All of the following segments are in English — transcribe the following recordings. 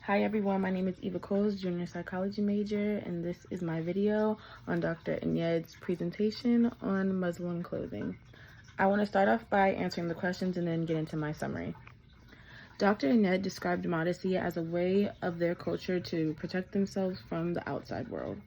Hi everyone, my name is Eva Coles, junior psychology major, and this is my video on Dr. Inyed's presentation on Muslim clothing. I want to start off by answering the questions and then get into my summary. Dr. Inyed described modesty as a way of their culture to protect themselves from the outside world.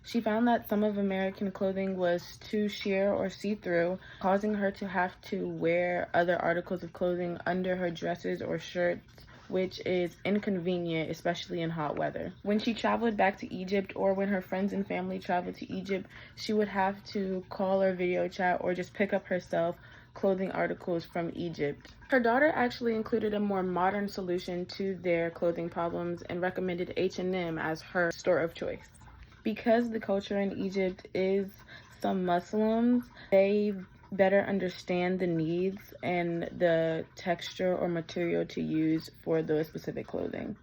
She found that some of American clothing was too sheer or see-through, causing her to have to wear other articles of clothing under her dresses or shirts, which is inconvenient, especially in hot weather. When she traveled back to Egypt, or when her friends and family traveled to Egypt, she would have to call or video chat or just pick up herself clothing articles from Egypt. Her daughter actually included a more modern solution to their clothing problems and recommended H&M as her store of choice. Because the culture in Egypt is some Muslims, they better understand the needs and the texture or material to use for those specific clothing.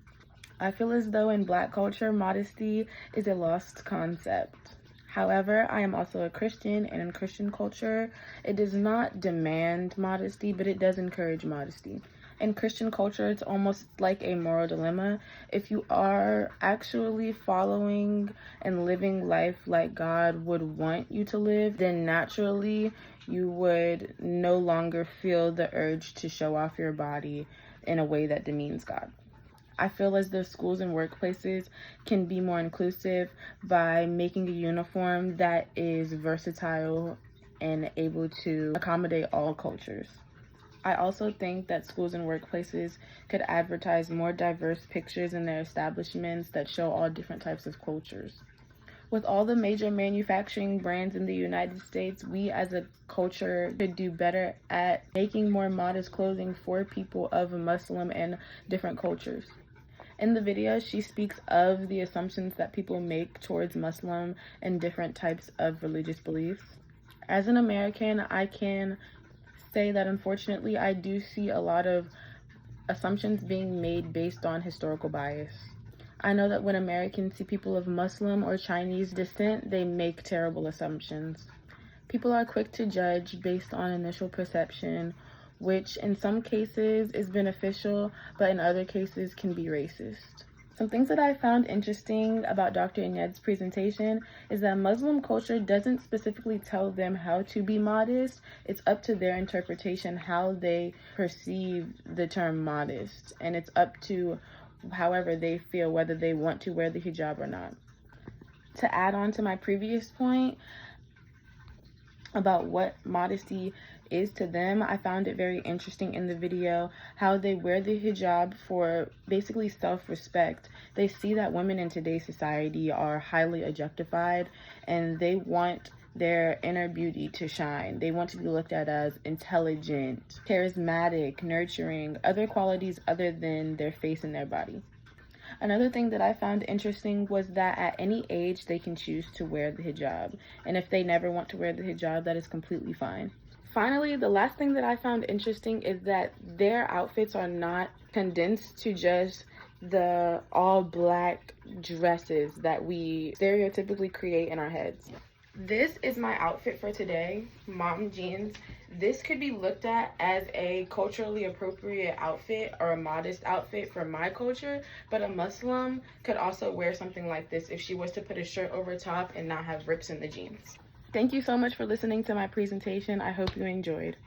I feel as though in Black culture, modesty is a lost concept. However, I am also a Christian, and in Christian culture, it does not demand modesty, but it does encourage modesty. In Christian culture, it's almost like a moral dilemma. If you are actually following and living life like God would want you to live, then naturally you would no longer feel the urge to show off your body in a way that demeans God. I feel as though schools and workplaces can be more inclusive by making a uniform that is versatile and able to accommodate all cultures. I also think that schools and workplaces could advertise more diverse pictures in their establishments that show all different types of cultures. With all the major manufacturing brands in the United States, we as a culture could do better at making more modest clothing for people of Muslim and different cultures. In the video, she speaks of the assumptions that people make towards Muslim and different types of religious beliefs. As an American, I can say that unfortunately I do see a lot of assumptions being made based on historical bias. I know that when Americans see people of Muslim or Chinese descent, they make terrible assumptions. People are quick to judge based on initial perception, which in some cases is beneficial, but in other cases can be racist. Some things that I found interesting about Dr. Inyed's presentation is that Muslim culture doesn't specifically tell them how to be modest. It's up to their interpretation how they perceive the term modest, and it's up to however they feel whether they want to wear the hijab or not. To add on to my previous point about what modesty is to them, I found it very interesting in the video how they wear the hijab for basically self-respect. They see that women in today's society are highly objectified and they want their inner beauty to shine. They want to be looked at as intelligent, charismatic, nurturing, other qualities other than their face and their body. Another thing that I found interesting was that at any age they can choose to wear the hijab, and if they never want to wear the hijab, that is completely fine. Finally, the last thing that I found interesting is that their outfits are not condensed to just the all-black dresses that we stereotypically create in our heads. This is my outfit for today, mom jeans. This could be looked at as a culturally appropriate outfit or a modest outfit for my culture, but a Muslim could also wear something like this if she was to put a shirt over top and not have rips in the jeans. Thank you so much for listening to my presentation. I hope you enjoyed.